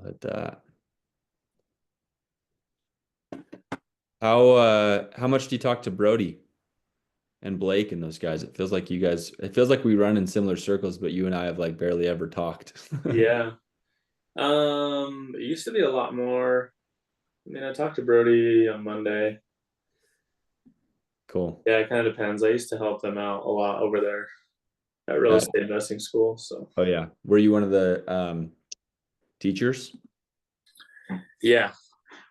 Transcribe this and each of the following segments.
But how much do you talk to Brody and Blake and those guys? It feels like we run in similar circles, but you and I have like barely ever talked. Yeah. It used to be a lot more. I mean, I talked to Brody on Monday. Cool. Yeah, it kind of depends. I used to help them out a lot over there at real Uh, estate investing school. So, oh yeah. Were you one of the teachers? yeah.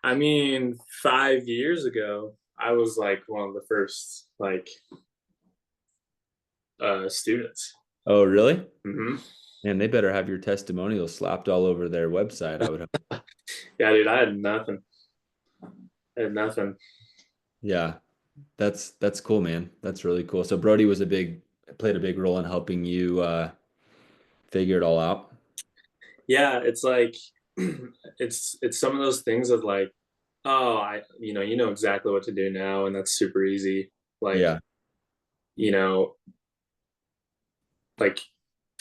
I mean, 5 years ago, I was like one of the first students. Oh, really? hmm And they better have your testimonial slapped all over their website, I would hope. Yeah, dude, I had nothing. I had nothing. Yeah. That's cool, man. That's really cool. So Brody played a big role in helping you figure it all out. Yeah, it's like it's some of those things of like, oh, you know exactly what to do now, and that's super easy. Like, Yeah. you know, like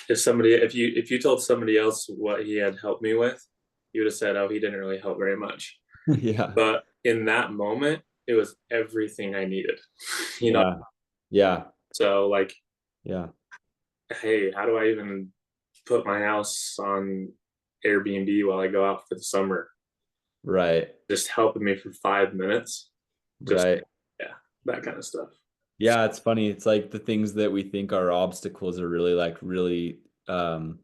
if you told somebody else what he had helped me with, you would have said, "Oh, he didn't really help very much." Yeah. But in that moment, it was everything I needed. you know, Yeah. Yeah. so like, Yeah. hey, how do I even put my house on Airbnb while I go out for the summer? Right. Just helping me for 5 minutes. Just Right. yeah, that kind of stuff. Yeah, it's funny. It's like the things that we think are obstacles are really um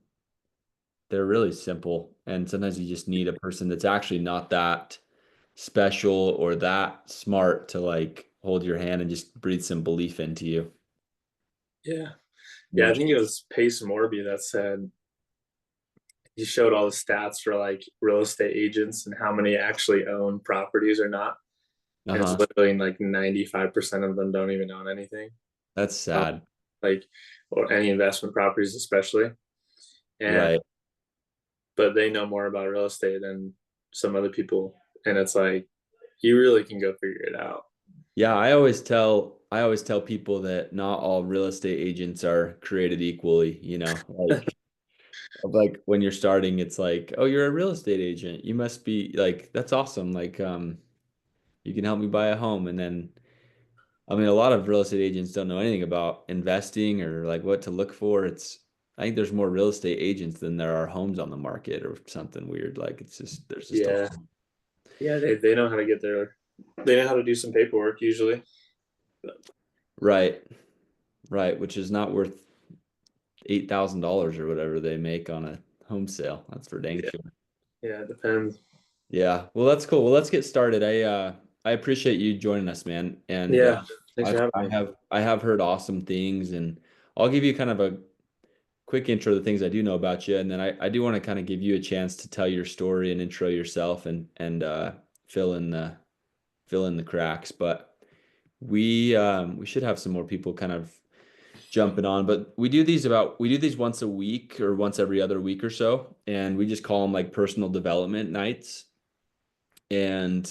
they're really simple. And sometimes you just need a person that's actually not that special or that smart to like hold your hand and just breathe some belief into you. Yeah, yeah. I Which think it was Pace Morby that said he showed all the stats for like real estate agents and how many actually own properties or not. And it's uh-huh. literally like 95% of them don't even own anything, That's sad. like, or any investment properties, especially. And, Right. but they know more about real estate than some other people. And it's like, you really can go figure it out. Yeah, I always tell people that not all real estate agents are created equally, like when you're starting, it's like, oh, you're a real estate agent. You must be like, that's awesome. Like, you can help me buy a home. And then, I mean, a lot of real estate agents don't know anything about investing or like what to look for. I think there's more real estate agents than there are homes on the market or something weird. Like, there's just a, Yeah. Yeah. They know how to they know how to do some paperwork usually. But right, right, which is not worth $8,000 or whatever they make on a home sale. That's for dang yeah. sure. Yeah. It depends. Yeah. Well, that's cool. Well, let's get started. I appreciate you joining us, man. And Yeah. Thanks for having me. I have heard awesome things, and I'll give you kind of a quick intro of the things I do know about you, and then I do want to kind of give you a chance to tell your story and intro yourself and fill in the cracks. But we should have some more people kind of jumping on. But we do these once a week or once every other week or so, and we just call them like personal development nights. And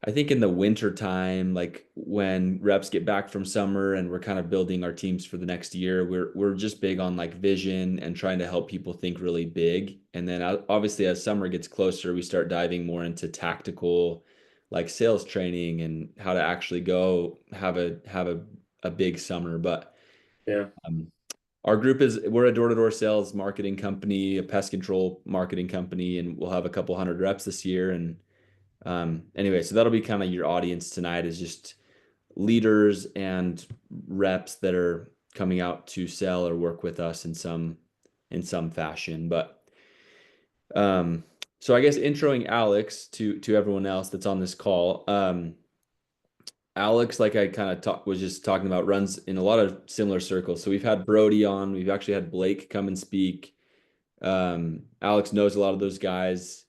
I think in the winter time, like when reps get back from summer and we're kind of building our teams for the next year, we're just big on like vision and trying to help people think really big. And then obviously as summer gets closer, we start diving more into tactical like sales training and how to actually go have a big summer. But Yeah. um, our group we're a door-to-door sales marketing company, a pest control marketing company, and we'll have a couple hundred reps this year. And anyway, so that'll be kind of your audience tonight is just leaders and reps that are coming out to sell or work with us in some fashion. But um, so I guess introing Alex to everyone else that's on this call. Alex, like I kind of was just talking about, runs in a lot of similar circles. So we've had Brody on, we've actually had Blake come and speak. Alex knows a lot of those guys.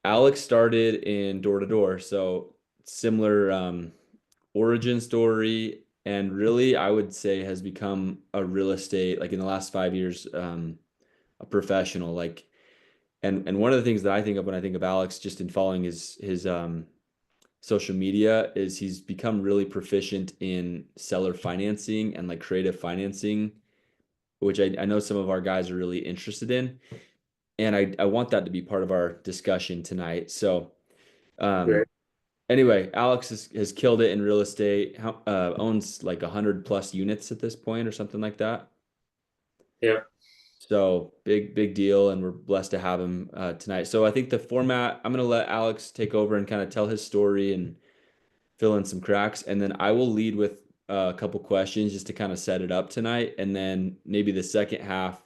Alex started in door to door, so similar origin story, and really, I would say has become a real estate like in the last 5 years, a professional. Like, and one of the things that I think of when I think of Alex, just in following his social media, is he's become really proficient in seller financing and like creative financing, which I know some of our guys are really interested in. and I want that to be part of our discussion tonight. So, Great. um, anyway, Alex has killed it in real estate. Owns like 100 plus units at this point, or something like that. Yeah. So big deal, and we're blessed to have him tonight. So I think the format, I'm gonna let Alex take over and kind of tell his story and fill in some cracks, and then I will lead with a couple questions just to kind of set it up tonight, and then maybe the second half,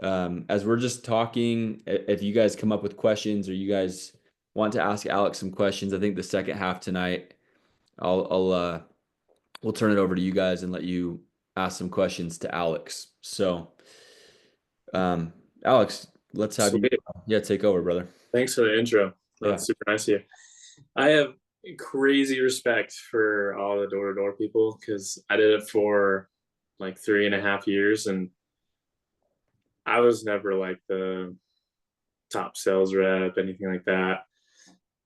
as we're just talking, if you guys come up with questions or you guys want to ask Alex some questions, I think the second half tonight, I'll we'll turn it over to you guys and let you ask some questions to Alex. So, Alex, let's have you, Sweet. yeah, take over, brother. Thanks for the intro. Yeah. That's super nice of you. I have crazy respect for all the door to door people because I did it for like 3.5 years, and I was never like the top sales rep, anything like that.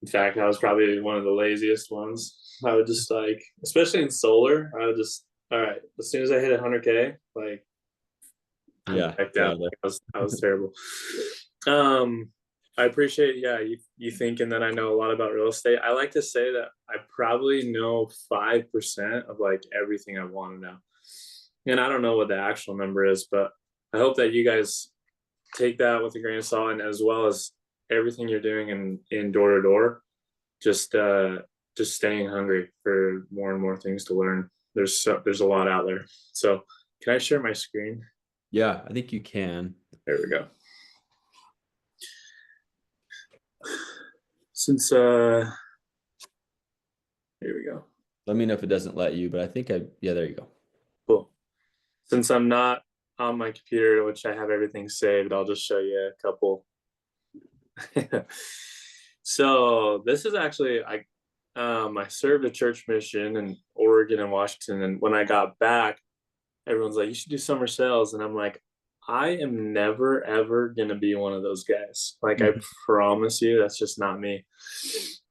In fact, I was probably one of the laziest ones. I would just like, especially in solar, I would just, all right, as soon as I hit 100K, like I'm Yeah. back Get down. out of I was terrible. Um, I appreciate, yeah, you thinking that I know a lot about real estate. I like to say that I probably know 5% of like everything I want to know. And I don't know what the actual number is, but I hope that you guys take that with a grain of salt, and as well as everything you're doing in door to door, just just staying hungry for more and more things to learn. There's a lot out there. So can I share my screen? Yeah, I think you can. There we go. Since here we go. Let me know if it doesn't let you, but I think yeah, there you go. Cool. Since I'm not on my computer, which I have everything saved, I'll just show you a couple. So this is actually I served a church mission in Oregon and Washington, and when I got back, everyone's like, "You should do summer sales," and I'm like, "I am never ever gonna be one of those guys. Like, I Mhm. promise you, that's just not me."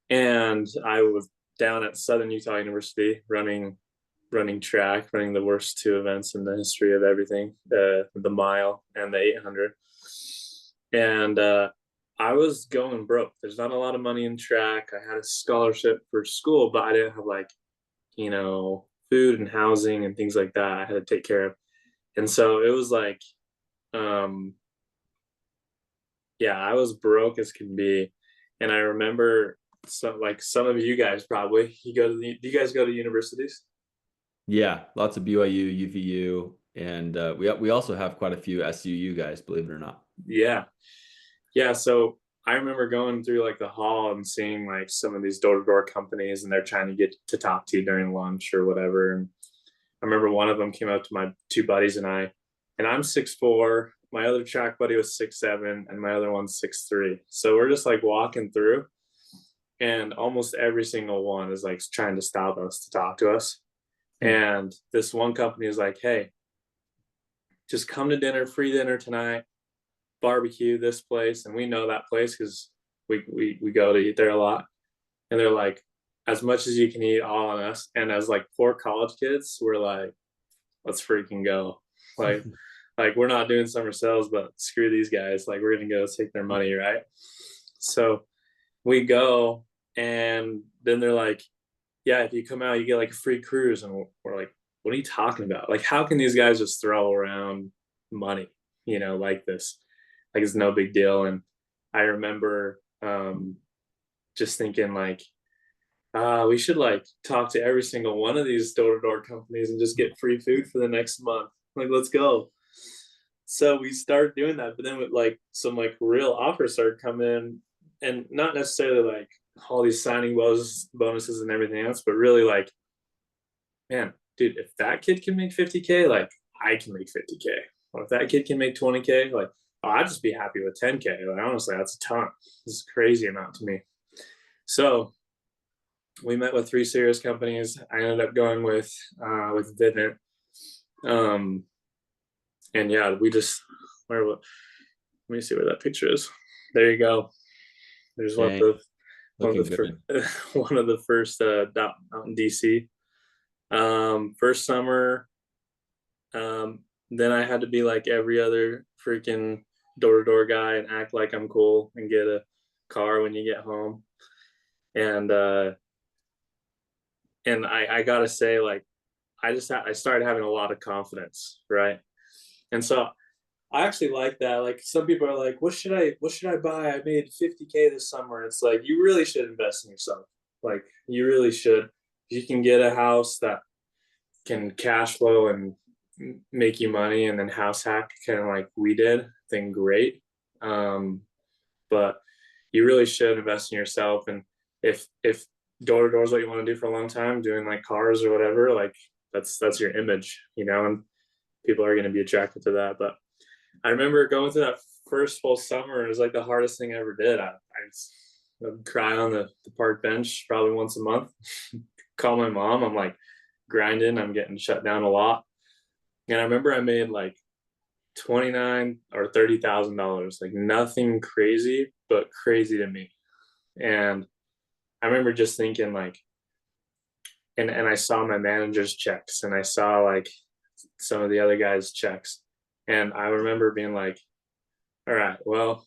And I was down at Southern Utah University running track, running the worst two events in the history of everything, the mile and the 800. And I was going broke. There's not a lot of money in track. I had a scholarship for school, but I didn't have like, food and housing and things like that I had to take care of. And so it was like, um, yeah, I was broke as can be. And I remember some of you guys probably, do you guys go to universities? Yeah, lots of BYU, UVU, and we also have quite a few SUU guys, believe it or not. Yeah. Yeah, so I remember going through like the hall and seeing like some of these door to door companies, and they're trying to get to talk to you during lunch or whatever. And I remember one of them came up to my two buddies and I'm 6'4". My other track buddy was 6'7", and my other one's 6'3". So we're just like walking through, and almost every single one is like trying to stop us to talk to us. Hmm. And this one company is like, "Hey, just come to dinner, free dinner tonight, barbecue this place," and we know that place because we go to eat there a lot. And they're like, "As much as you can eat, all on us." And as like poor college kids, we're like, "Let's freaking go!" Like, we're not doing summer sales, but screw these guys. Like, we're gonna go take their money, right? So we go, and then they're like, "Yeah, if you come out, you get like a free cruise." And we're like, "What are you talking about? Like, how can these guys just throw around money, like this? Like, it's no big deal." And I remember just thinking like, we should like talk to every single one of these door to door companies and just get free food for the next month. Like, let's go. So we started doing that, but then with like some like real offers started coming in, and not necessarily like all these signing bonuses and everything else, but really like, man, dude, if that kid can make 50K, like I can make 50K. Or if that kid can make 20K, like, oh, I'd just be happy with 10K. Like, honestly, that's a ton. This is a crazy amount to me. So we met with three serious companies. I ended up going with Vivint. Um, and yeah, we just let me see where that picture is. There you go. There's Dang, one of looking the good. one of the first out in DC. First summer. Then I had to be like every other freaking door to door guy and act like I'm cool and get a car when you get home. And I gotta say, like, I started having a lot of confidence, right? And so I actually like that. Like some people are like, what should I buy? I made 50K this summer. It's like you really should invest in yourself. Like you really should. If you can get a house that can cash flow and make you money and then house hack kind of like we did, then great. Um, but you really should invest in yourself. And if door to door is what you want to do for a long time, doing like cars or whatever, like that's your image, and people are going to be attracted to that. But I remember going through that first full summer. It was like the hardest thing I ever did. I would cry on the park bench probably once a month. Call my mom. I'm like grinding. I'm getting shut down a lot. And I remember I made like 29 or $30,000, like nothing crazy, but crazy to me. And I remember just thinking like, and I saw my manager's checks and I saw like some of the other guys' checks. And I remember being like, all right, well,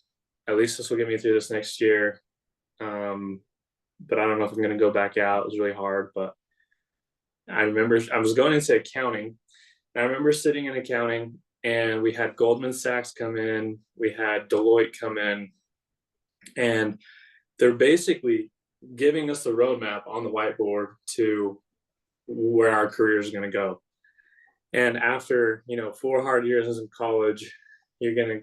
at least this will get me through this next year. Um, but I don't know if I'm going to go back out. It was really hard. But I remember I was going into accounting. And I remember sitting in accounting and we had Goldman Sachs come in, we had Deloitte come in, and they're basically giving us the roadmap on the whiteboard to where our career is going to go. And after, 4 hard years in college, you're going to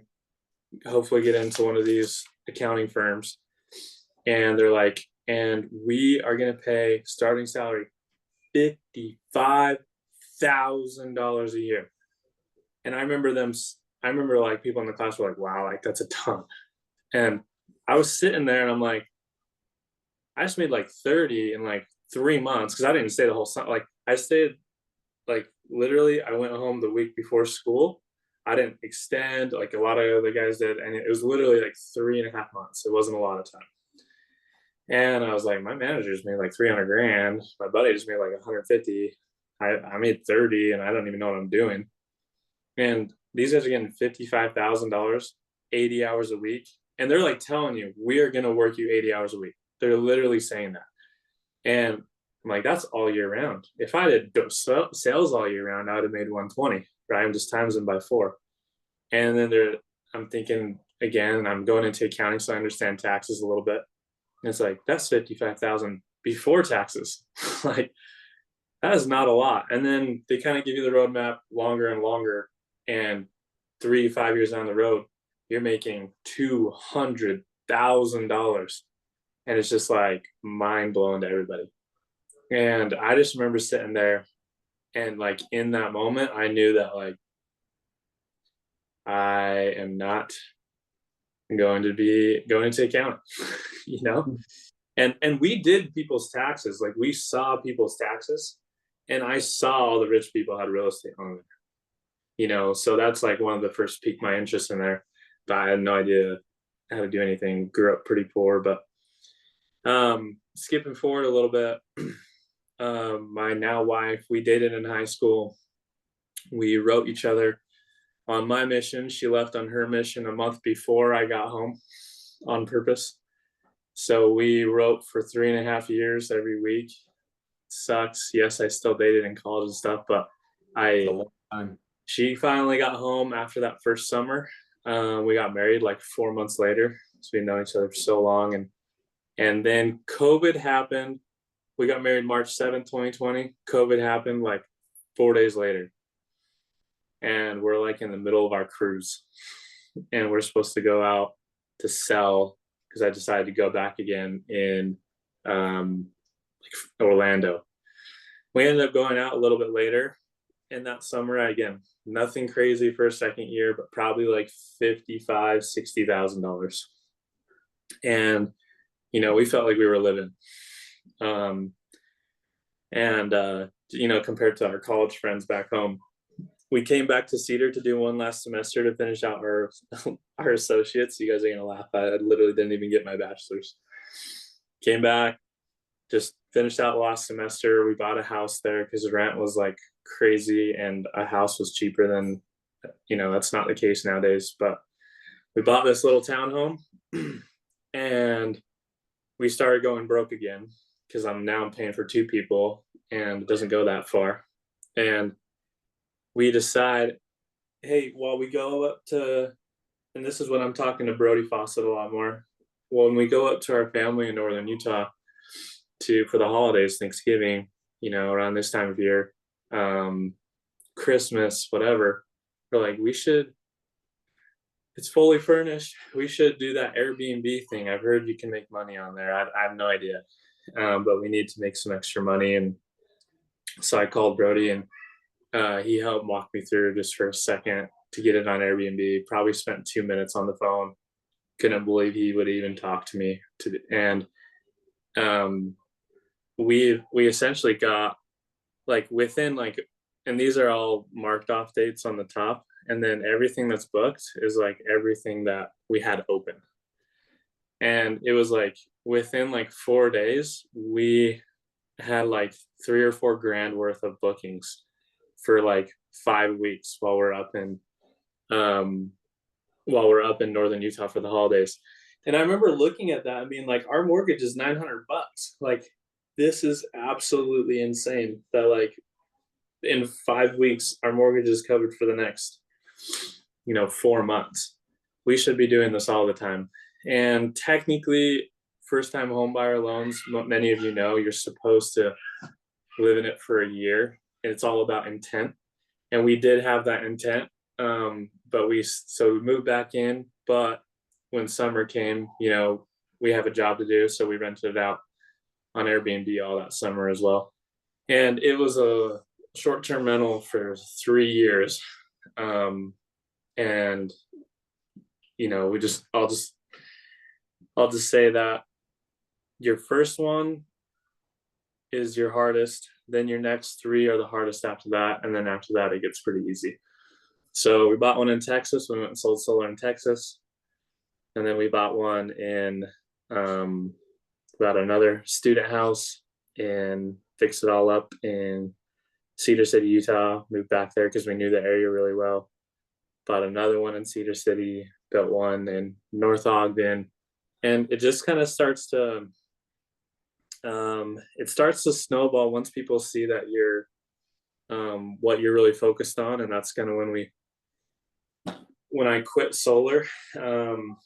hopefully get into one of these accounting firms. And they're like, and we are going to pay starting salary $55,000 a year. And I remember like people in the class were like, wow, like that's a ton. And I was sitting there and I'm like, I just made like 30 in like 3 months because I didn't stay the whole summer. Like I stayed like literally I went home the week before school. I didn't extend like a lot of other guys did, and it was literally like 3.5 months. It wasn't a lot of time. And I was like, my manager's made like 300 grand. My buddy just made like 150. I made 30 and I don't even know what I'm doing. And these guys are getting $55,000, 80 hours a week. And they're like telling you, we are going to work you 80 hours a week. They're literally saying that. And I'm like, that's all year round. If I did sales all year round, I would have made 120, right? I'm just times them by four. And then I'm thinking again, and I'm going into accounting, so I understand taxes a little bit. And it's like, that's 55,000 before taxes. Like, that is not a lot. And then they kind of give you the roadmap longer and longer. And 3 5 years down the road, you're making $200,000. And it's just like mind blowing to everybody. And I just remember sitting there and like in that moment, I knew that like I am not going to be going into accounting, you know? And we did people's taxes. Like we saw people's taxes and I saw all the rich people had real estate on there, so that's like one of the first piqued my interest in there. But I had no idea how to do anything. Grew up pretty poor, but skipping forward a little bit, my now wife, we dated in high school. We wrote each other on my mission. She left on her mission a month before I got home on purpose. So we wrote for 3.5 years every week. Sucks. Yes, I still dated in college and stuff, but It's a I long time. she finally got home after that first summer. We got married like 4 months later. So we've known each other for so long. And then COVID happened. We got married March 7th, 2020. COVID happened like 4 days later. And we're like in the middle of our cruise. And we're supposed to go out to sell because I decided to go back again in Orlando. We ended up going out a little bit later in that summer. Again, nothing crazy for a second year, but probably like $55,000, $60,000. And we felt like we were living. Um, and compared to our college friends back home, we came back to Cedar to do one last semester to finish out our our associates. You guys are gonna laugh. I literally didn't even get my bachelor's. Came back, just finished out last semester. We bought a house there because the rent was like crazy, and a house was cheaper than that's not the case nowadays. But we bought this little townhome and we started going broke again because I'm paying for two people and it doesn't go that far. And we decide, hey, while we go up to, and this is when I'm talking to Brody Fawcett a lot more. When we go up to our family in northern Utah to for the holidays, Thanksgiving, around this time of year, um, Christmas, whatever, we're like, we should. It's fully furnished. We should do that Airbnb thing. I've heard you can make money on there. I have no idea, but we need to make some extra money. And so I called Brody, and he helped walk me through just for a second to get it on Airbnb. Probably spent 2 minutes on the phone. Couldn't believe he would even talk to me. And um, we essentially got like within like, and these are all marked off dates on the top, and then everything that's booked is like everything that we had open. And it was like within like 4 days, we had like 3 or 4 grand worth of bookings for like 5 weeks um while we're up in northern Utah for the holidays. And I remember looking at that and being like, our mortgage is $900. Like, this is absolutely insane that like in 5 weeks our mortgage is covered for the next 4 months. We should be doing this all the time. And technically, first time homebuyer loans, many of you know, you're supposed to live in it for a year. It's all about intent. And we did have that intent. But we moved back in. But when summer came, we have a job to do. So we rented it out on Airbnb all that summer as well. And it was a short term rental for 3 years. And we just I'll just say that your first one is your hardest, then your next three are the hardest after that, and then after that it gets pretty easy. So we bought one in Texas. We went and sold solar in Texas, and then we bought one in about another student house and fixed it all up in Cedar City, Utah. Moved back there because we knew the area really well. Bought another one in Cedar City, built one in North Ogden, and it just kind of starts to snowball once people see that you're what you're really focused on. And that's kind of when I quit solar, and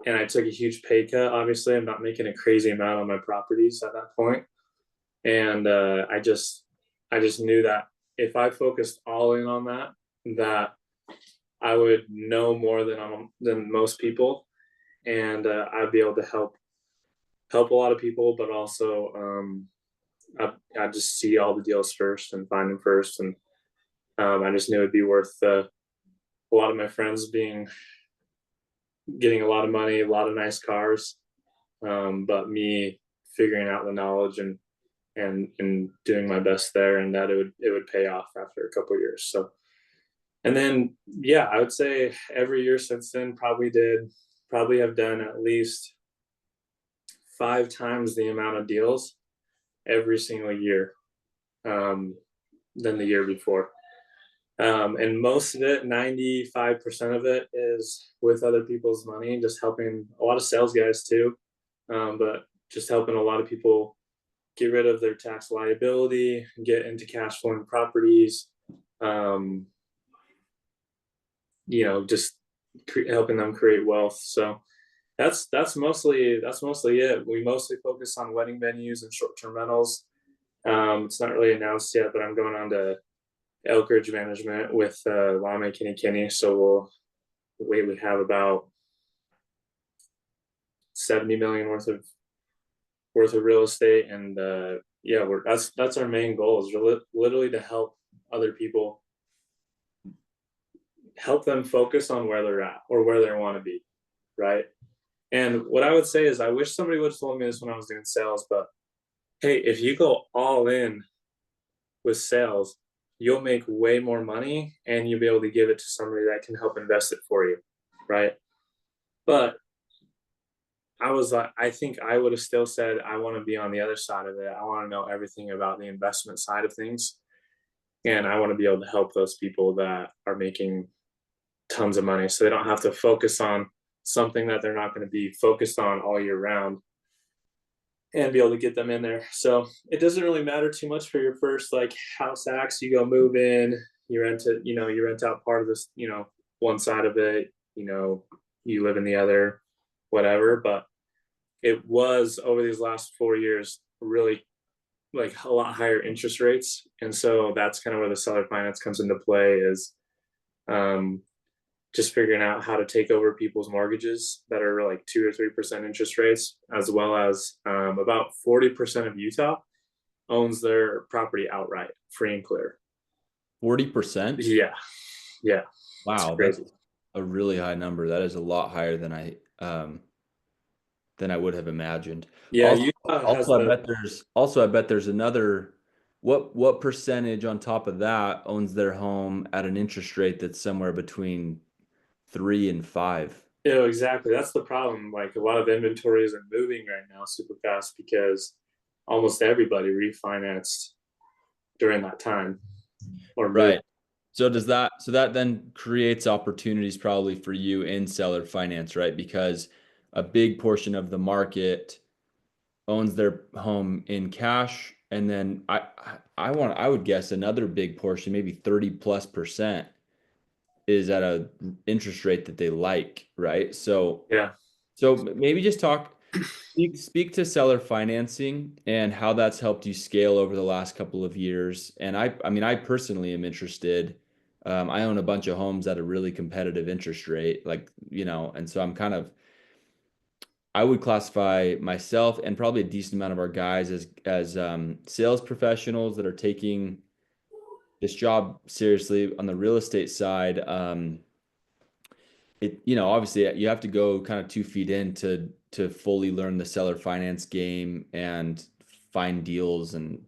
I took a huge pay cut. Obviously, I'm not making a crazy amount on my properties at that point, and I just knew that if I focused all in on that I would know more than most people, and I'd be able to help a lot of people, but also I just see all the deals first and find them first, and I just knew it'd be worth a lot of my friends getting a lot of money, a lot of nice cars, but me figuring out the knowledge and doing my best there, and that it would pay off after a couple of years. So, and then yeah, I would say every year since then probably have done at least 5 times the amount of deals every single year than the year before. And most of it, 95% of it, is with other people's money, just helping a lot of sales guys too, but just helping a lot of people get rid of their tax liability, get into cash flowing properties, just helping them create wealth. So that's mostly it. We mostly focus on wedding venues and short-term rentals. It's not really announced yet, but I'm going on to Elk Ridge Management with Lame Kinney. So we have about 70 million worth of real estate, and yeah, that's our main goal, is literally to help other people, help them focus on where they're at or where they want to be, right? And what I would say is, I wish somebody would have told me this when I was doing sales, but hey, if you go all in with sales, you'll make way more money and you'll be able to give it to somebody that can help invest it for you, right? But I think I would have still said, I want to be on the other side of it. I want to know everything about the investment side of things. And I want to be able to help those people that are making tons of money, so they don't have to focus on something that they're not going to be focused on all year round, and be able to get them in there. So it doesn't really matter too much for your first like house acts. You go move in, you rent it, you rent out part of this, one side of it, you live in the other, whatever. But it was over these last 4 years really like a lot higher interest rates. And so that's kind of where the seller finance comes into play is um, just figuring out how to take over people's mortgages that are like 2 or 3% interest rates, as well as about 40% of Utah owns their property outright, free and clear. 40%? Yeah, yeah, it's Wow, that's crazy. a really high number. That is a lot higher than I would have imagined. Yeah, Also, Utah has also the I bet there's another what percentage on top of that owns their home at an interest rate that's somewhere between 3 and 5? exactly. That's the problem. Like a lot of inventory isn't moving right now super fast because almost everybody refinanced during that time or moved. Right. So that then creates opportunities probably for you in seller finance, right? Because a big portion of the market owns their home in cash, and then I would guess another big portion, maybe 30+%, is at a interest rate that they like, right? Yeah, So maybe just speak to seller financing and how that's helped you scale over the last couple of years. And I mean, I personally am interested. I own a bunch of homes at a really competitive interest rate, like, and so I would classify myself and probably a decent amount of our guys as sales professionals that are taking this job seriously on the real estate side. Obviously you have to go kind of 2 feet in to fully learn the seller finance game and find deals. And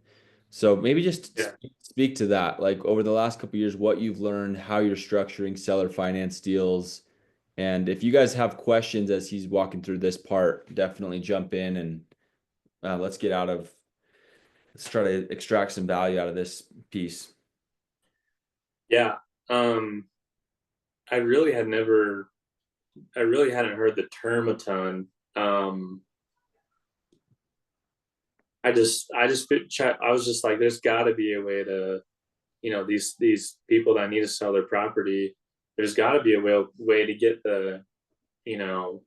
so maybe just yeah, speak to that, like over the last couple of years, what you've learned, how you're structuring seller finance deals. And if you guys have questions as he's walking through this part, definitely jump in and let's try to extract some value out of this piece. yeah. Um, I really had never, I really hadn't heard the term a ton. Um, I was just like, there's got to be a way to, these people that need to sell their property. There's got to be a way to get the,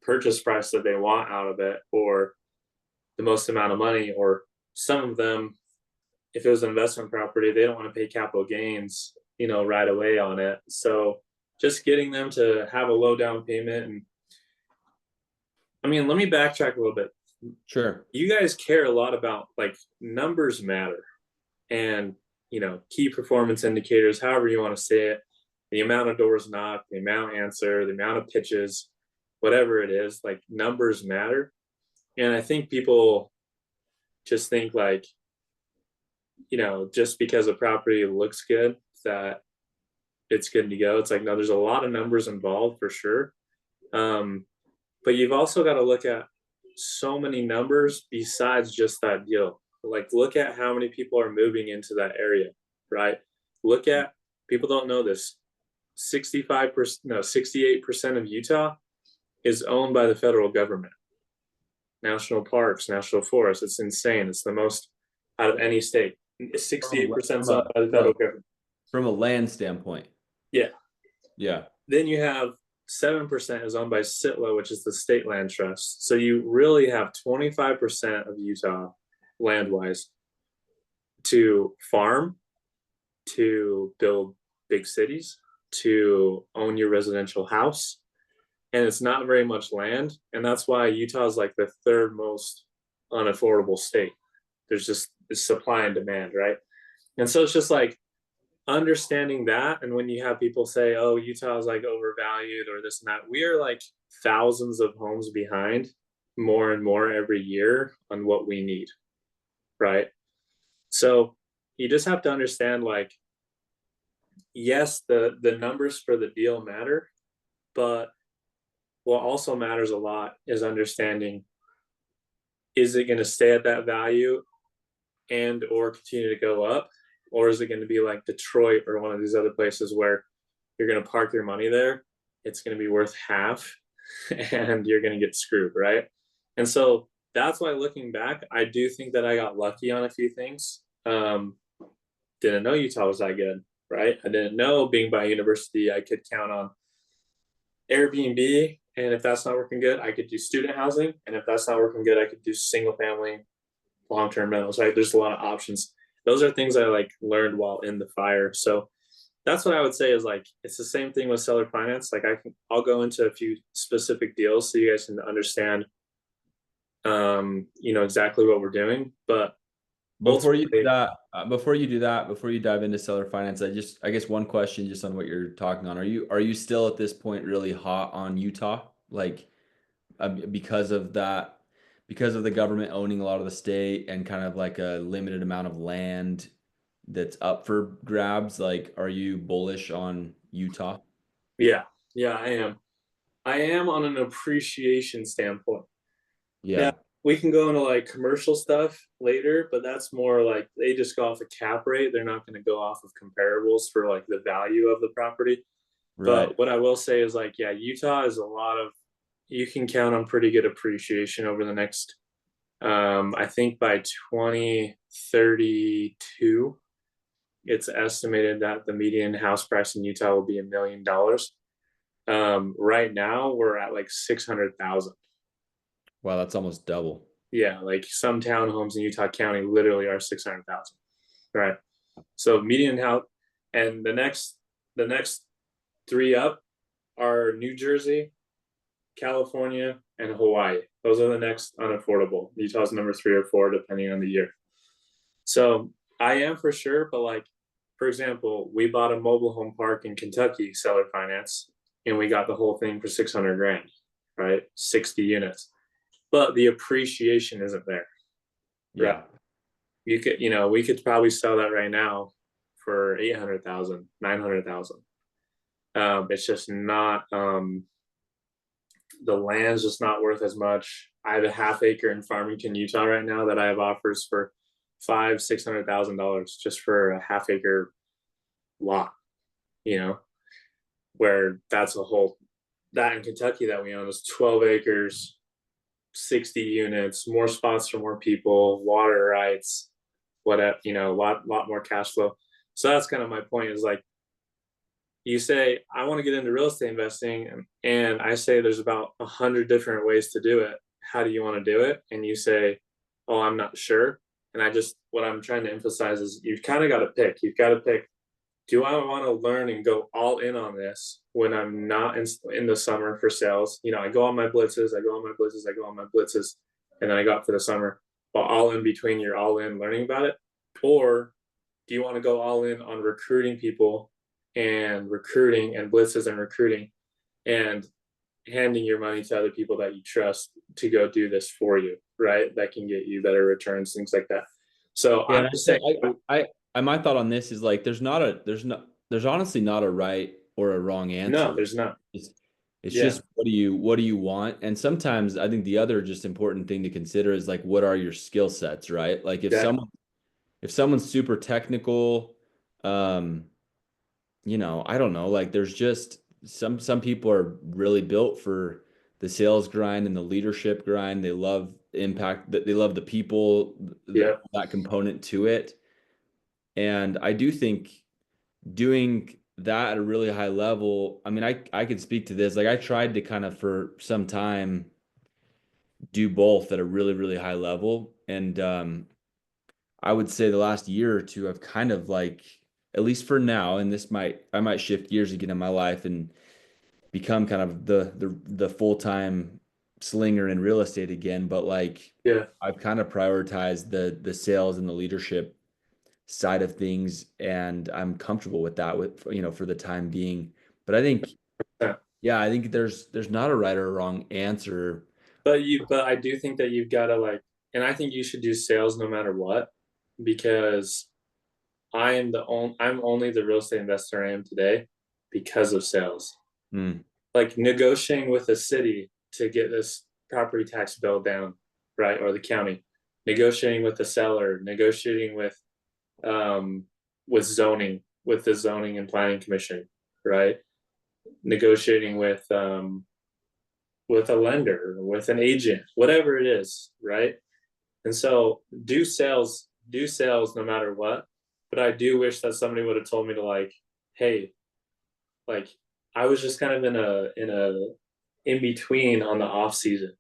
purchase price that they want out of it, or the most amount of money, or some of them, if it was an investment property, they don't want to pay capital gains, right away on it. So just getting them to have a low down payment. And I mean, let me backtrack a little bit. Sure. You guys care a lot about like numbers matter and, key performance indicators, however you want to say it, the amount of doors knocked, the amount answered, the amount of pitches, whatever it is, like numbers matter. And I think people just think like, just because a property looks good, that it's good to go. It's like, no, there's a lot of numbers involved for sure. Um, but you've also got to look at so many numbers besides just that deal. Like, look at how many people are moving into that area, right? Look at, people don't know this, 65%, no, 68% of Utah is owned by the federal government, national parks, national forests. It's insane. It's the most out of any state. From a, 68% from is owned a, by the from a federal government. from a land standpoint. Yeah. Yeah. Then you have 7% is owned by Sitla, which is the state land trust. So you really have 25% of Utah land wise to farm, to build big cities, to own your residential house. And it's not very much land. And that's why Utah is like the third most unaffordable state. There's just this supply and demand, right? And so it's just like understanding that. And when you have people say, oh, Utah is like overvalued or this and that, we are like thousands of homes behind more and more every year on what we need, right? So you just have to understand like, yes, the numbers for the deal matter, but what also matters a lot is understanding, is it going to stay at that value and or continue to go up, or is it going to be like Detroit or one of these other places where you're going to park your money there it's going to be worth half and you're going to get screwed, right? And so that's why looking back, I do think that I got lucky on a few things. Didn't know Utah was that good, right? I didn't know being by university, I could count on Airbnb. And if that's not working good, I could do student housing. And if that's not working good, I could do single family, long term rentals, right? There's a lot of options. Those are things I like learned while in the fire. So that's what I would say is like it's the same thing with seller finance. Like I'll go into a few specific deals so you guys can understand exactly what we're doing. But Before you do ultimately, that, before you dive into seller finance, I guess one question just on what you're talking on. Are you still at this point really hot on Utah? Like because of that, because of the government owning a lot of the state and kind of like a limited amount of land that's up for grabs, like are you bullish on Utah? yeah, yeah, I am. I am on an appreciation standpoint. Now Yeah, we can go into like commercial stuff later, but that's more like they just go off a cap rate. They're not going to go off of comparables for like the value of the property. right. But what I will say is like, yeah, Utah is a lot of you can count on pretty good appreciation over the next I think by 2032, it's estimated that the median house price in Utah will be $1 million. Right now we're at like 600,000. Wow, that's almost double. Yeah, like some townhomes in Utah County literally are 600,000. Right. So median house, and the next three up are New Jersey, California, and Hawaii. Those are the next unaffordable. Utah's number 3 or 4, depending on the year. So I am for sure, but like, for example, we bought a mobile home park in Kentucky, seller finance, and we got the whole thing for 600 grand, right? 60 units. But the appreciation isn't there, right? Yeah. We could probably sell that right now for 800,000, 900,000. It's just not, the land's just not worth as much. I have a half acre in Farmington, Utah right now that I have offers for $600,000 just for a half acre lot, you know, where that's a whole that in Kentucky that we own is 12 acres, 60 units, more spots for more people, water rights, whatever, lot more cash flow. So that's kind of my point is like you say I want to get into real estate investing, and I say there's about 100 different ways to do it. How do you want to do it? And you say, oh, I'm not sure. And what I'm trying to emphasize is you've kind of got to pick. You've got to pick, do I want to learn and go all in on this when I'm not in the summer for sales? I go on my blitzes, I go on my blitzes, I go on my blitzes, and then I go up for the summer. But all in between, you're all in learning about it. Or do you want to go all in on recruiting people and recruiting and blitzes and recruiting and handing your money to other people that you trust to go do this for you, right? That can get you better returns, things like that. So Yeah, I'm and just saying, my thought on this is like there's honestly not a right or a wrong no, answer. there's not. It's it's Yeah, just what do you want? And sometimes I think the other just important thing to consider is like what are your skill sets, right? Like yeah, if someone's super technical, um, I don't know, like there's just some people are really built for the sales grind and the leadership grind. They love impact, that they love the people, yeah, that component to it. And I do think doing that at a really high level, I mean, I could speak to this. Like I tried to kind of for some time do both at a really, really high level. And I would say the last year or two, I've kind of like, at least for now, and I might shift gears again in my life and become kind of the full-time slinger in real estate again. But like yeah. I've kind of prioritized the sales and the leadership side of things, and I'm comfortable with that for the time being. But I think, Yeah. yeah, I think there's not a right or wrong answer. But I do think that you've got to like, and I think you should do sales no matter what, because I'm only the real estate investor I am today because of sales. Hmm. Like negotiating with the city to get this property tax bill down, right, or the county, negotiating with the seller, negotiating um with zoning, with the zoning and planning commission, right? negotiating with a lender, with an agent, whatever it is, right? And so do sales no matter what. But I do wish that somebody would have told me to like, hey, like I was just kind of in a in between on the off season.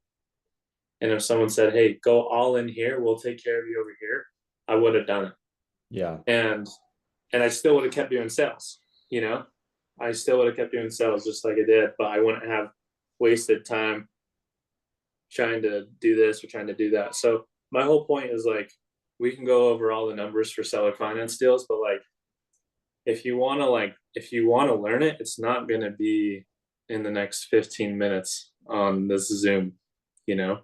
And if someone said, hey, go all in here, we'll take care of you over here, I would have done it. Yeah. And I still would have kept doing sales, you know? I still would have kept doing sales just like I did, but I wouldn't have wasted time trying to do this or trying to do that. So my whole point is like we can go over all the numbers for seller finance deals, but if you want to learn it, it's not going to be in the next 15 minutes on this Zoom, you know.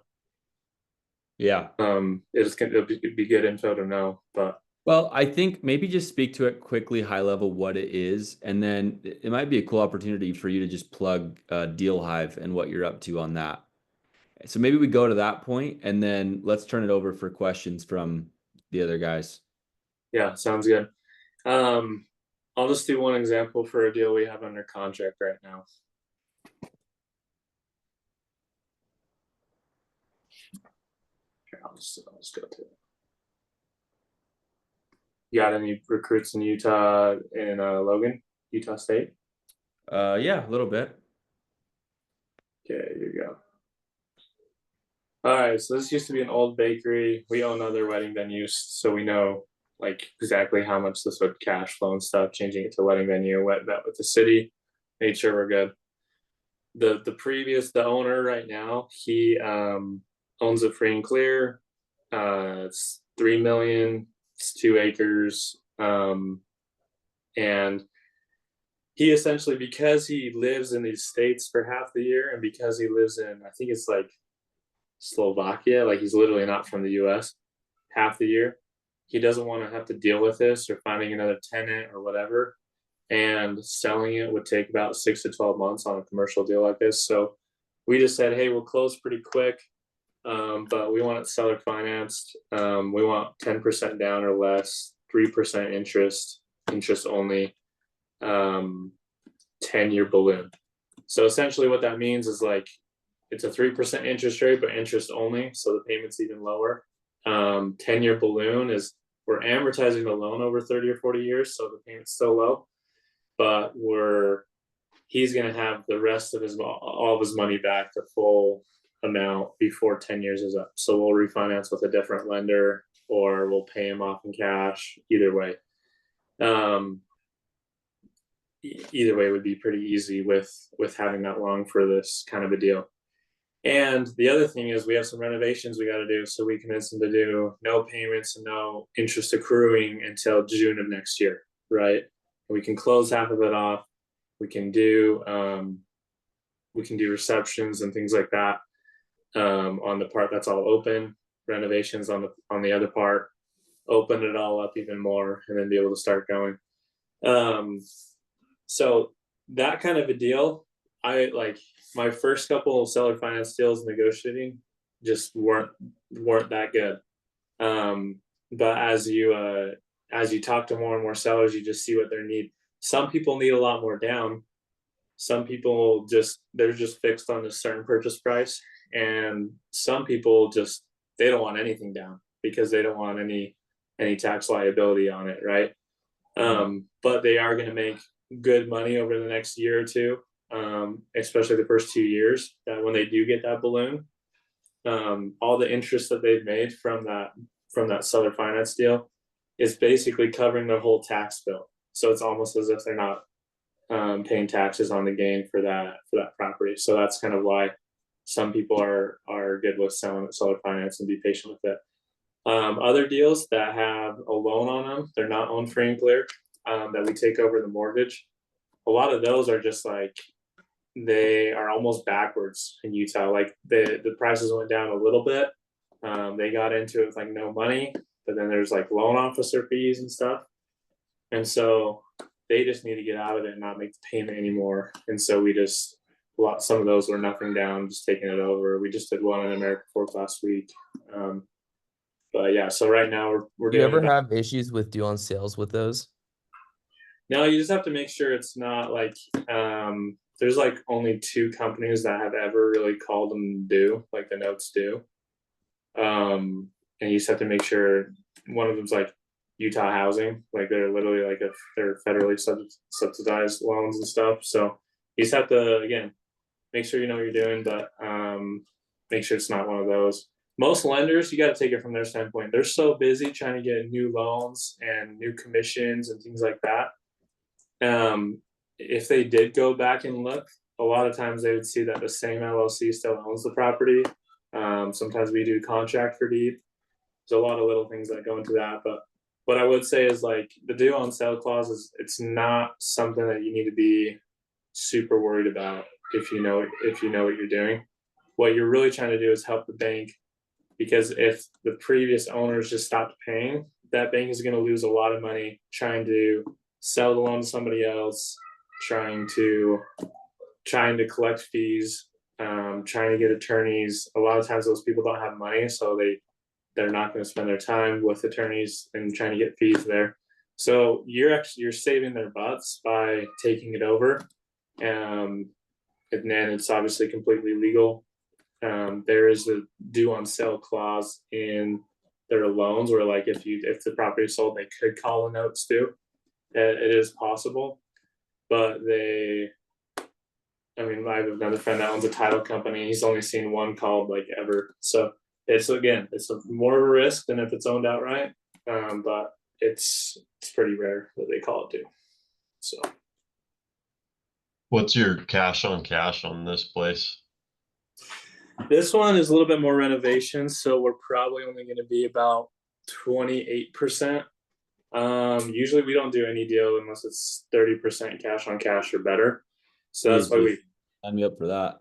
Yeah. It'll be good info to know, but Well, I think maybe just speak to it quickly, high level, what it is, and then it might be a cool opportunity for you to just plug Deal Hive and what you're up to on that. So maybe we go to that point, and then let's turn it over for questions from the other guys. yeah, sounds good. Um, I'll just do one example for a deal we have under contract right now. Here, I'll just go to it. You got any recruits in Utah in Logan, Utah State? Yeah, a little bit. Okay, here you go. All right, so this used to be an old bakery. We own other wedding venues, so we know like exactly how much this would cash flow and stuff. Changing it to wedding venue, wet that with the city, made sure we're good. The owner right now, he owns it free and clear. It's 3 million. It's 2 acres, and he essentially, because he lives in these states for half the year, and because he lives in, I think it's like Slovakia, like he's literally not from the US half the year. He doesn't want to have to deal with this or finding another tenant or whatever. And selling it would take about 6 to 12 months on a commercial deal like this. So we just said, hey, we'll close pretty quick, but we want it seller financed. We want 10% down or less, 3% interest, interest only, 10-year balloon. So essentially, what that means is like it's a 3% interest rate, but interest only, so the payment's even lower. 10-year balloon is we're amortizing the loan over 30 or 40 years, so the payment's still low, but he's going to have the rest of all of his money back, the full amount before 10 years is up. So we'll refinance with a different lender, or we'll pay him off in cash. Either way, would be pretty easy with having that long for this kind of a deal. And the other thing is we have some renovations we got to do. So we convinced them to do no payments and no interest accruing until June of next year, right? And we can close half of it off. We can do receptions and things like that on the part that's all open. Renovations on the other part. Open it all up even more, and then be able to start going. So that kind of a deal, I like my first couple of seller finance deals negotiating just weren't that good. But as you talk to more and more sellers, you just see what their need. Some people need a lot more down. Some people they're just fixed on a certain purchase price, and some people just they don't want anything down because they don't want any tax liability on it, right? But they are going to make good money over the next year or two, especially the first 2 years. That when they do get that balloon, all the interest that they've made from that seller finance deal is basically covering their whole tax bill. So it's almost as if they're not paying taxes on the gain for that property. So that's kind of why some people are good with selling at seller finance and be patient with it. Other deals that have a loan on them, they're not owned free and clear, that we take over the mortgage. A lot of those are just like they are almost backwards in Utah. Like the prices went down a little bit. They got into it with like no money, but then there's like loan officer fees and stuff. And so they just need to get out of it and not make the payment anymore. And so some of those were nothing down, just taking it over. We just did one in American Fork last week. But yeah, so right now we're Do you doing ever have issues with doing sales with those? no, you just have to make sure it's not like there's like only two companies that have ever really called them due, like the notes due. And you just have to make sure one of them's like Utah housing, like they're literally like if they're federally subsidized loans and stuff. So you just have to again make sure you know what you're doing, but make sure it's not one of those. Most lenders, you got to take it from their standpoint. They're so busy trying to get new loans and new commissions and things like that. If they did go back and look, a lot of times they would see that the same LLC still owns the property. Sometimes we do contract for deed. There's a lot of little things that go into that, but what I would say is like the due on sale clause is it's not something that you need to be super worried about if you know what you're doing. What you're really trying to do is help the bank, because if the previous owners just stopped paying, that bank is going to lose a lot of money trying to sell the loan to somebody else, trying to collect fees, trying to get attorneys. A lot of times those people don't have money, so they're not going to spend their time with attorneys and trying to get fees there. So you're saving their butts by taking it over. And then it's obviously completely legal. There is a due on sale clause in their loans where like if the property is sold, they could call the notes due. It is possible, but I have another friend that owns a title company. He's only seen one called like ever. So it's more of a risk than if it's owned outright. But it's pretty rare that they call it due. So What's your cash on this place? this one is a little bit more renovation, so we're probably only going to be about 28%. Usually we don't do any deal unless it's 30% cash on cash or better. So that's why we sign me up for that.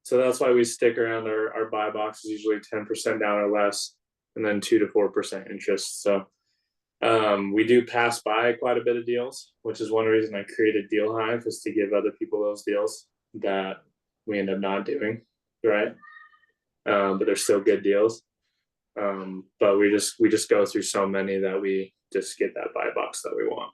So that's why we stick around. Our buy box is usually 10% down or less, and then 2 to 4% interest. So we do pass by quite a bit of deals, which is one reason I created Deal Hive, is to give other people those deals that we end up not doing, right? But they're still good deals. But we just go through so many that we just get that buy box that we want.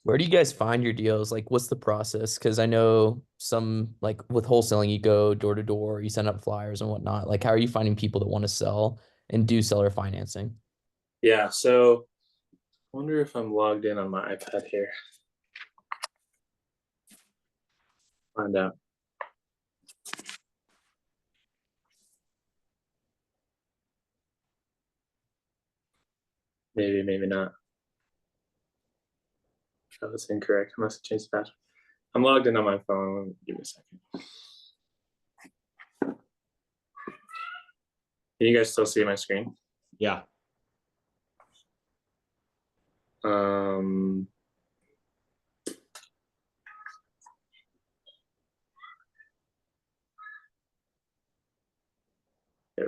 Where do you guys find your deals? Like, what's the process? Because I know some, like with wholesaling, you go door to door, you send up flyers and whatnot. Like, how are you finding people that want to sell and do seller financing? Yeah, so I wonder if I'm logged in on my iPad here. Find out. Maybe, maybe not. Oh, that's incorrect. I must have changed the password. I'm logged in on my phone. Give me a second. Can you guys still see my screen? Yeah. There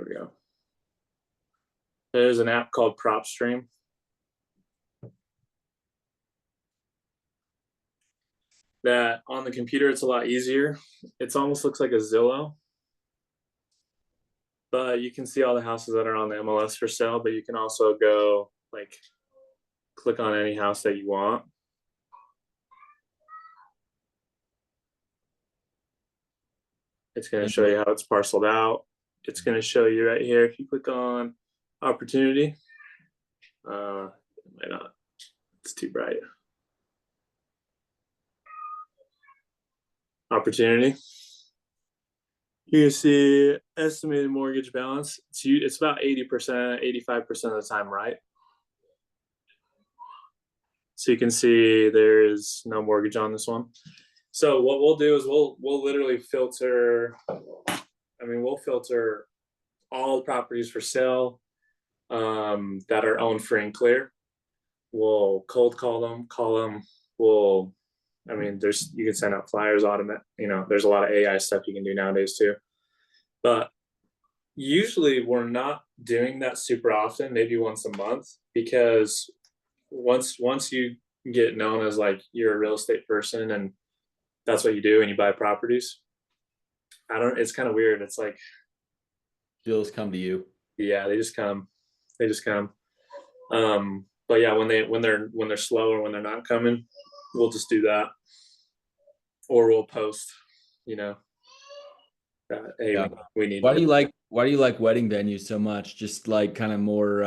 we go. There's an app called PropStream. That on the computer, it's a lot easier. It almost looks like a Zillow. But you can see all the houses that are on the MLS for sale, but you can also go like click on any house that you want. It's going to show you how it's parceled out. It's going to show you right here. If you click on opportunity, it might not, it's too bright. Opportunity. You can see estimated mortgage balance. It's about 80%, 85% of the time, right? So you can see there is no mortgage on this one. So what we'll do is we'll literally filter. We'll filter all properties for sale that are owned free and clear. We'll cold call them. You can send out flyers, automate. There's a lot of AI stuff you can do nowadays too. But usually we're not doing that super often, maybe once a month, because once you get known as like you're a real estate person and that's what you do and you buy properties, it's kind of weird. It's like deals come to you. Yeah, they just come. But yeah, when they're slow or when they're not coming, we'll just do that. or we'll post, you know, that, hey, Yeah. we need Why to. do you like wedding venues so much? Just like kind of more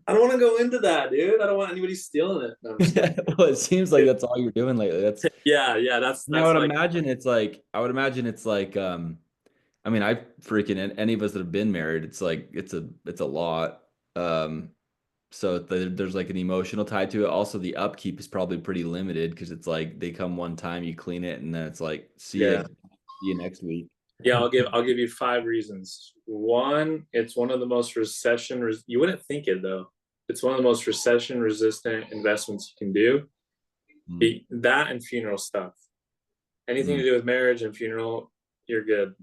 I don't want to go into that, dude. I don't want anybody stealing it. No, I'm just kidding. well, it seems like that's all you're doing lately. That's Yeah, I that's would like, imagine it's like I mean, I freaking any of us that have been married, it's like it's a lot. Um so there's like an emotional tie to it. Also, the upkeep is probably pretty limited because it's like they come one time, you clean it, and then it's like yeah. see you next week. Yeah, I'll give you 5 reasons. One, it's one of the most you wouldn't think it though. It's one of the most recession resistant investments you can do. Mm, That and funeral stuff. Anything mm. to do with marriage and funeral, you're good.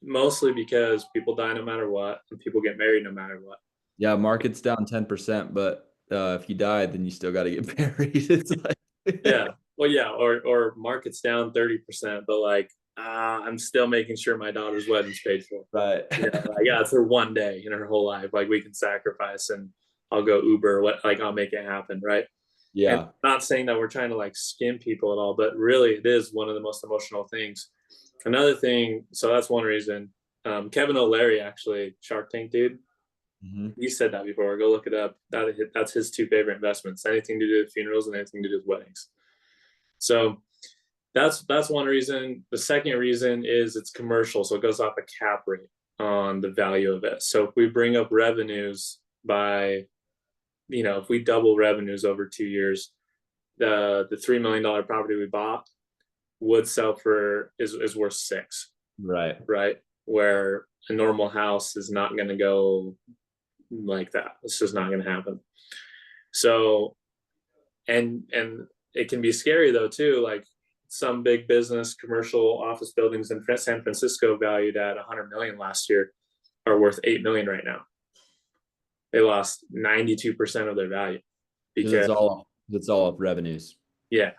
Mostly because people die no matter what, and people get married no matter what. Yeah, market's down 10%, but if you died, then you still got to get buried. It's like Yeah. Well, yeah, or market's down 30%, but like I'm still making sure my daughter's wedding's paid for. right. You know, like, yeah, it's her one day in her whole life. Like we can sacrifice and I'll go Uber, what like I'll make it happen, right? And Yeah. I'm not saying that we're trying to like skim people at all, but really it is one of the most emotional things. Another thing, so that's one reason. Kevin O'Leary, actually, Shark Tank dude, Hmm. he said that before. Go look it up. That's his two favorite investments: anything to do with funerals and anything to do with weddings. So that's one reason. The second reason is it's commercial, so it goes off a cap rate on the value of it. So if we bring up revenues by, if we double revenues over 2 years, the $3 million property we bought would sell for is worth 6, Right. right? Where a normal house is not going to go like that. It's just not going to happen. So, and it can be scary though too. Like some big business commercial office buildings in San Francisco valued at 100 million last year are worth 8 million right now. They lost 92% of their value Because because it's all of revenues. yeah,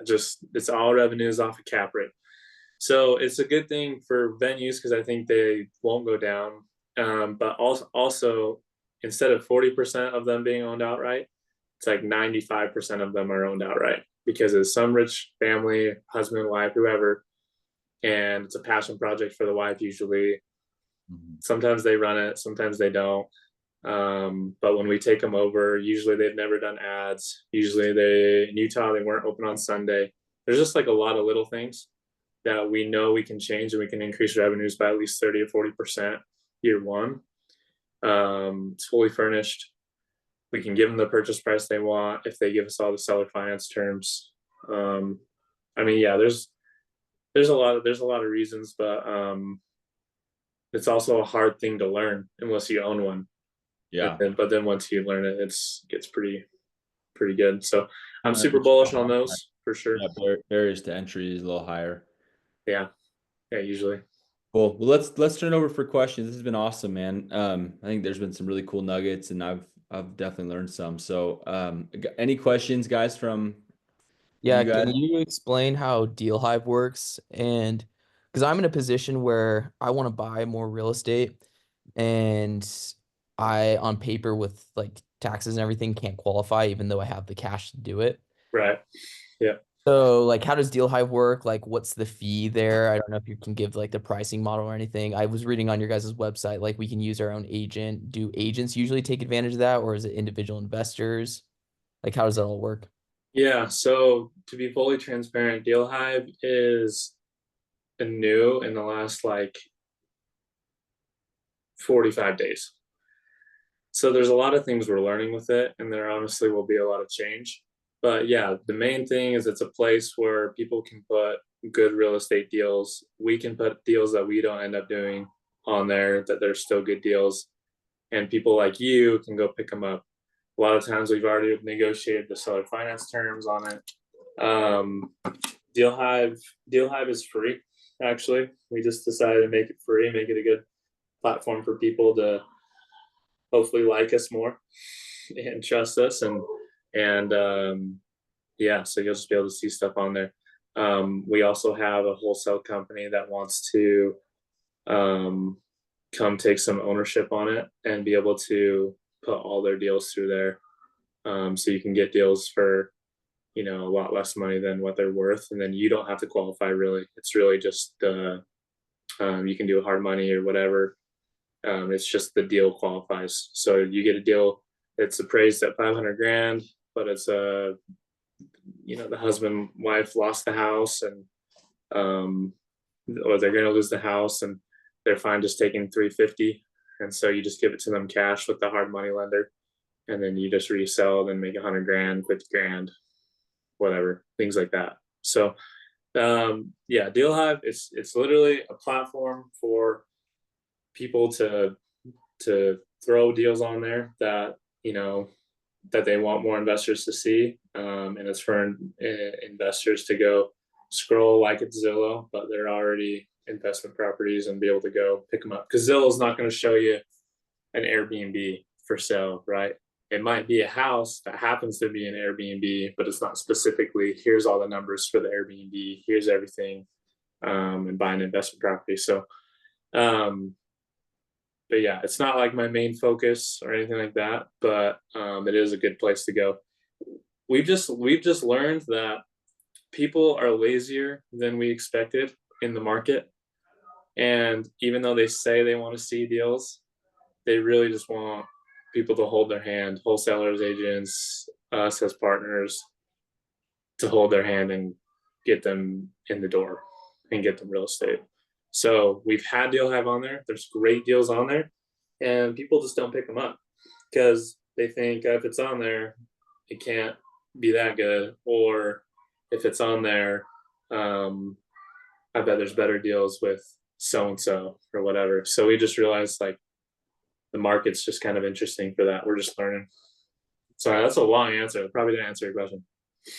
just it's all revenues off a cap rate. So it's a good thing for venues because I think they won't go down. But also instead of 40% of them being owned outright, it's like 95% of them are owned outright because it's some rich family, husband, wife, whoever, and it's a passion project for the wife usually. Mhm. Sometimes they run it, sometimes they don't. But when we take them over, usually they've never done ads. Usually they in Utah they weren't open on Sunday. There's just like a lot of little things that we know we can change and we can increase revenues by at least 30 or 40% year one. It's fully furnished. We can give them the purchase price they want if they give us all the seller finance terms. I mean, yeah, there's a lot of reasons, but it's also a hard thing to learn unless you own one. Yeah. But then once you learn it, gets pretty good. So I'm Yeah, super bullish on those for sure. barriers to entry is a little higher. Yeah, usually. Cool. Well, let's turn it over for questions. This has been awesome, man. I think there's been some really cool nuggets, and I've definitely learned some. So, any questions, guys, from Yeah, you can guys? you explain how Deal Hive works? And because I'm in a position where I want to buy more real estate and I, on paper, with like taxes and everything, can't qualify, even though I have the cash to do it. Right. Yeah. So, like, how does Deal Hive work? Like, what's the fee there? I don't know if you can give like the pricing model or anything. I was reading on your guys' website, like, we can use our own agent. Do agents usually take advantage of that, or is it individual investors? Like, how does that all work? Yeah. So to be fully transparent, Deal Hive is new in the last like 45 days. So there's a lot of things we're learning with it, and there honestly will be a lot of change. But yeah, the main thing is it's a place where people can put good real estate deals. We can put deals that we don't end up doing on there that they're still good deals, and people like you can go pick them up. A lot of times we've already negotiated the seller finance terms on it. Um, Deal Hive is free. Actually, we just decided to make it free, make it a good platform for people to hopefully like us more and trust us, and yeah, so you'll just be able to see stuff on there. We also have a wholesale company that wants to um, come take some ownership on it and be able to put all their deals through there. So you can get deals for you know, a lot less money than what they're worth, and then you don't have to qualify really. It's really just you can do hard money or whatever. It's just the deal qualifies. So you get a deal that's appraised at 500 grand, but it's you know, the husband wife lost the house, and or they're going to lose the house, and they're fine just taking 350, and so you just give it to them cash with the hard money lender, and then you just resell, then make 100 grand, 50 grand, whatever, things like that. So yeah, Deal Hive, it's literally a platform for people to throw deals on there that, you know, that they want more investors to see, and it's for investors to go scroll like it's Zillow, but they're already investment properties, and be able to go pick them up, because Zillow is not going to show you an Airbnb for sale, right? It might be a house that happens to be an Airbnb, but it's not specifically, here's all the numbers for the Airbnb, here's everything, and buy an investment property. So but yeah, it's not like my main focus or anything like that, but it is a good place to go. We've just learned that people are lazier than we expected in the market, and even though they say they want to see deals, they really just want people to hold their hand, wholesalers, agents, us as partners, to hold their hand and get them in the door and get them real estate. So we've had Deal Hive on there. There's great deals on there, and people just don't pick them up because they think if it's on there, it can't be that good, or if it's on there, I bet there's better deals with so and so or whatever. So we just realized like the market's just kind of interesting for that. We're just learning. Sorry, that's a long answer. Probably didn't answer your question.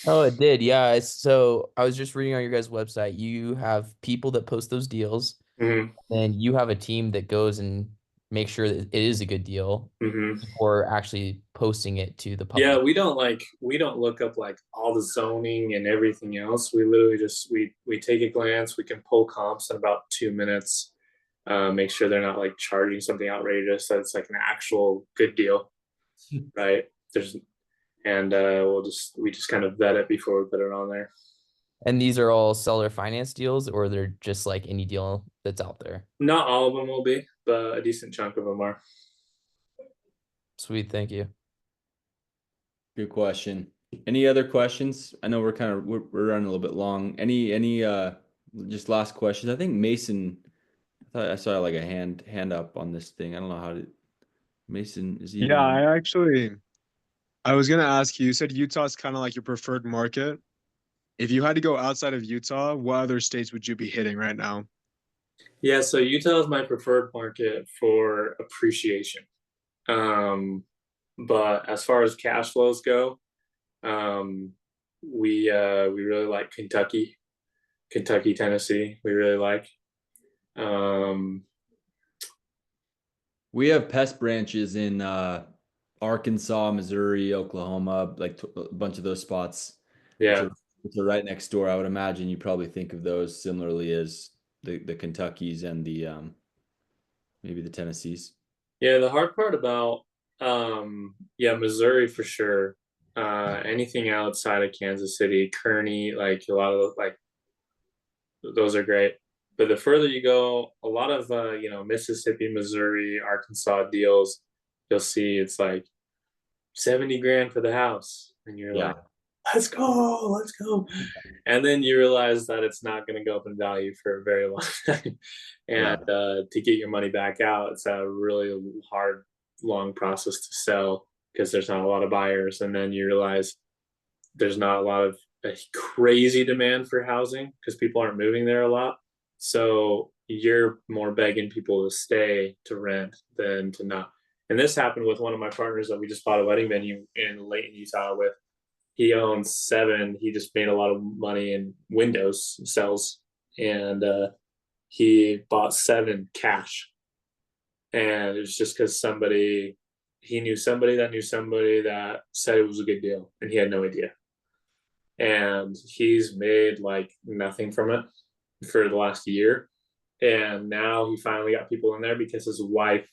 Oh, it did. Yeah. So I was just reading on your guys' website. You have people that post those deals, Mm-hmm. and you have a team that goes and makes sure that it is a good deal Mm-hmm. before actually posting it to the Yeah, public. we don't look up like all the zoning and everything else. We literally just we take a glance. We can pull comps in about 2 minutes. Make sure they're not like charging something outrageous. That it's like an actual good deal, right? There's and we just kind of vet it before we put it on there. And these are all seller finance deals, or they're just like any deal that's out there. Not all of them will be, but a decent chunk of them are. Sweet. Thank you. Good question. Any other questions? I know we're running a little bit long. Any just last questions? I think Mason, I thought I saw like a hand up on this thing. I don't know how to Mason is he Yeah, even on? I was gonna ask you, you said Utah's kind of like your preferred market. If you had to go outside of Utah, what other states would you be hitting right now? Yeah, so Utah is my preferred market for appreciation. But as far as cash flows go, um, we really like Kentucky, Tennessee. We really like. Um, We have pest branches in Arkansas, Missouri, Oklahoma, like a bunch of those spots, which yeah, are right next door. I would imagine you probably think of those similarly as the Kentuckys and the maybe the Tennessees. yeah. The hard part about yeah, Missouri for sure. Anything outside of Kansas City, Kearney, like a lot of like those are great. But the further you go, a lot of you know, Mississippi, Missouri, Arkansas deals, you'll see it's like 70 grand for the house, and you're Yeah, like, let's go. And then you realize that it's not going to go up in value for a very long time. And yeah, to get your money back out, it's a really hard, long process to sell because there's not a lot of buyers. And then you realize there's not a lot of crazy demand for housing because people aren't moving there a lot. So you're more begging people to stay to rent than to not. And this happened with one of my partners that we just bought a wedding venue in Layton, Utah with. He owns 7. He just made a lot of money in windows sales, and he bought 7 cash. And it's just because he knew somebody that knew somebody that said it was a good deal, and he had no idea. And he's made like nothing from it for the last year. And now he finally got people in there because his wife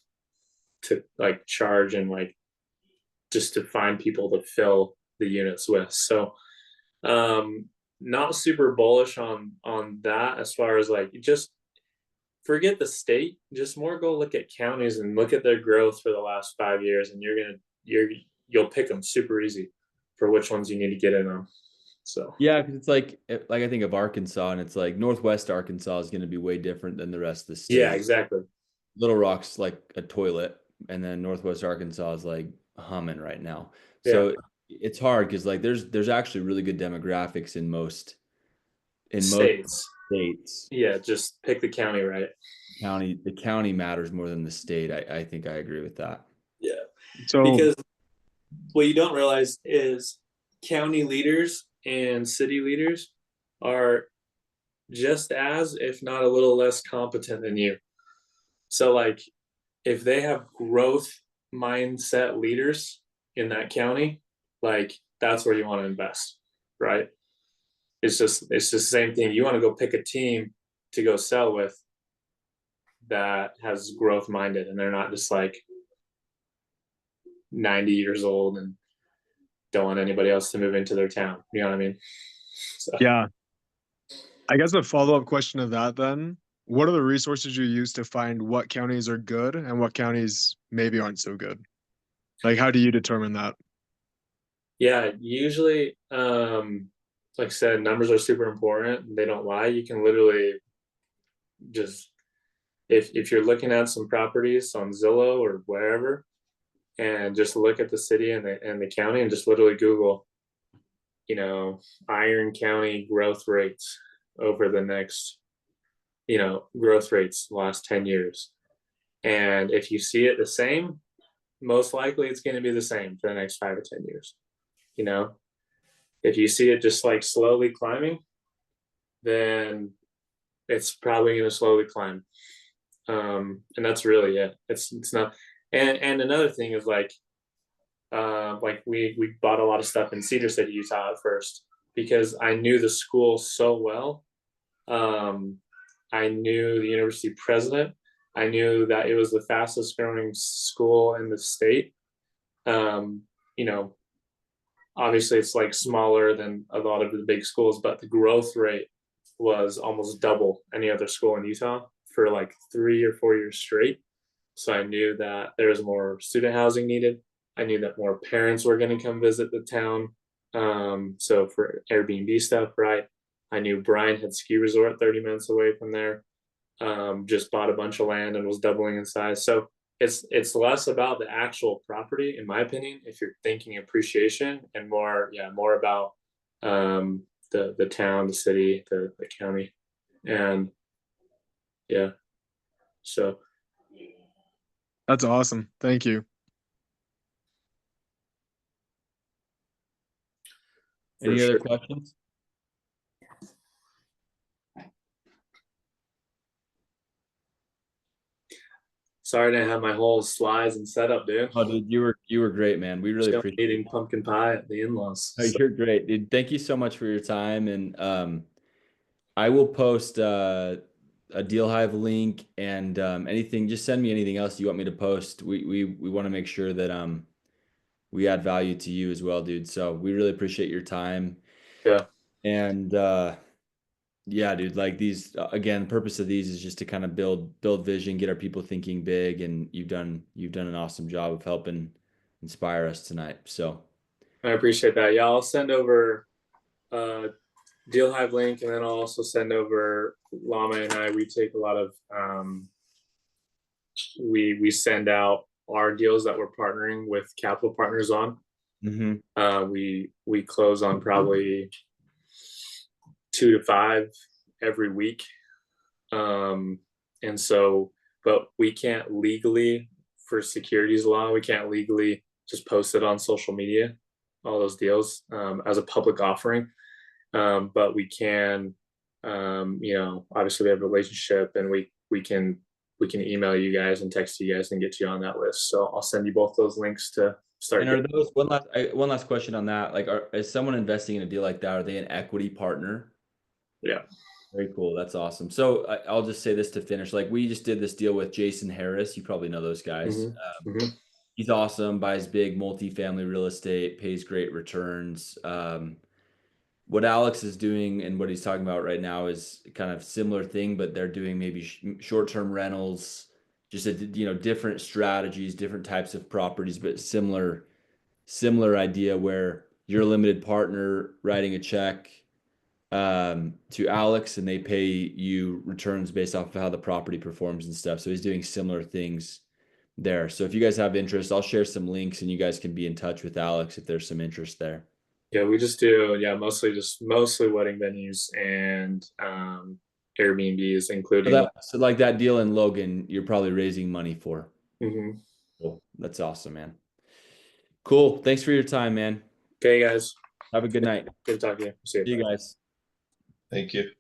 took like charge and like just to find people to fill the units with. So Not super bullish on that as far as like just forget the state, just more go look at counties and look at their growth for the last 5 years, and you'll pick them super easy for which ones you need to get in on. So Yeah, because it's like I think of Arkansas, and it's like Northwest Arkansas is going to be way different than the rest of the yeah, state. exactly. Little Rock's like a toilet, and then Northwest Arkansas is like humming right now. Yeah, So it's hard because like there's actually really good demographics in most states. states. Yeah, just pick the county right. The county matters more than the state. I think I agree with that. Yeah, So because what you don't realize is county leaders and city leaders are just as, if not a little less competent than you. So like if they have growth mindset leaders in that county, like that's where you want to invest, right? It's just the same thing. You want to go pick a team to go sell with that has growth minded, and they're not just like 90 years old and don't want anybody else to move into their town. You know what I mean? So yeah, I guess a follow-up question of that then, what are the resources you use to find what counties are good and what counties maybe aren't so good? Like, how do you determine that? yeah, usually, like I said, numbers are super important. They don't lie. You can literally just if you're looking at some properties on Zillow or wherever, and just look at the city and the county, and just literally Google, Iron County growth rates over the next, growth rates the last 10 years. And if you see it the same, most likely it's going to be the same for the next 5 or 10 years. You know, if you see it just like slowly climbing, then it's probably going to slowly climb. And that's really it. It's not. And another thing is like we bought a lot of stuff in Cedar City, Utah at first because I knew the school so well. I knew the university president. I knew that it was the fastest growing school in the state. Um, you know, obviously it's like smaller than a lot of the big schools, but the growth rate was almost double any other school in Utah for like 3 or 4 years straight. So I knew that there was more student housing needed. I knew that more parents were going to come visit the town. So for Airbnb stuff, right? I knew Bryan had ski resort 30 minutes away from there. Just bought a bunch of land and was doubling in size. So it's less about the actual property, in my opinion, if you're thinking appreciation, and more about the town, the city, the county, and yeah. So That's awesome. Thank you. Any other questions? Sorry I didn't have my whole slides and setup, dude. Oh, dude, you were great, man. We really Still appreciate eating pumpkin pie at the in-laws. it. You're great, dude. Thank you so much for your time, and I will post a Deal Hive link and anything. Just send me anything else you want me to post. We want to make sure that we add value to you as well, dude. So we really appreciate your time. Yeah, And yeah, dude, like these again, the purpose of these is just to kind of build vision, get our people thinking big, and you've done an awesome job of helping inspire us tonight. So I appreciate that. Yeah, I'll send over Deal Hive link, and then I'll also send over Llama and I. We take a lot of we send out our deals that we're partnering with capital partners on. We close on probably 2 to 5 every week. And so, but we can't legally, for securities law, we can't legally just post it on social media, all those deals, as a public offering. But we can, obviously we have a relationship, and we can email you guys and text you guys and get you on that list. So I'll send you both those links to start. and are those one last question on that? Like, is someone investing in a deal like that? Are they an equity partner? Yeah. Very cool. That's awesome. So I'll just say this to finish. Like we just did this deal with Jason Harris. You probably know those guys. He's awesome. Buys big multifamily real estate. Pays great returns. what Alex is doing and what he's talking about right now is kind of similar thing, but they're doing maybe short-term rentals, just different strategies, different types of properties, but similar idea where you're a limited partner writing a check to Alex and they pay you returns based off of how the property performs and stuff. So he's doing similar things there. So if you guys have interest, I'll share some links and you guys can be in touch with Alex if there's some interest there. Yeah, we just do mostly wedding venues and Airbnbs, including. So like that deal in Logan, you're probably raising money for. Mhm. Cool. That's awesome, man. Cool. Thanks for your time, man. Okay, guys. Have a good night. Good talking to you. See See you guys. Thank you.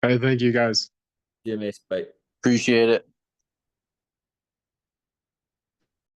Hey, thank you guys. See you, Mace. Bye. Appreciate it.